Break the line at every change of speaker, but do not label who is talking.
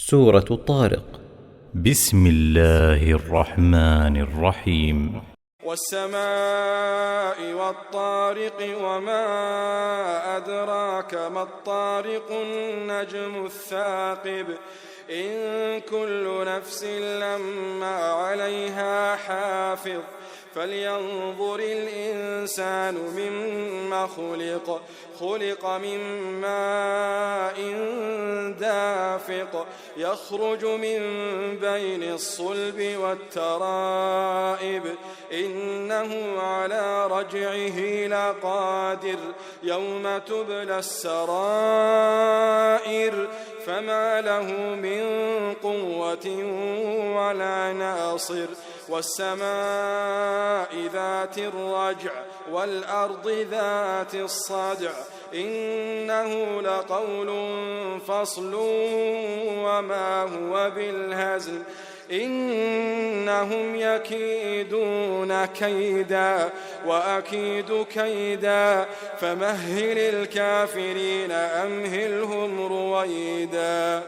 سورة الطارق.
بسم الله الرحمن الرحيم.
والسماء والطارق وما أدراك ما الطارق النجم الثاقب إن كل نفس لما عليها حافظ فلينظر الإنسان مما خلق من ماء دافق يخرج من بين الصلب والترائب إنه على رجعه لقادر يوم تبلى السرائر فما له من قوة ولا ناصر والسماء ذات الرجع والأرض ذات الصدع إنه لقول فصل وما هو بالهزل إنهم يكيدون كيدا وأكيد كيدا فمهل الكافرين أمهلهم رويدا.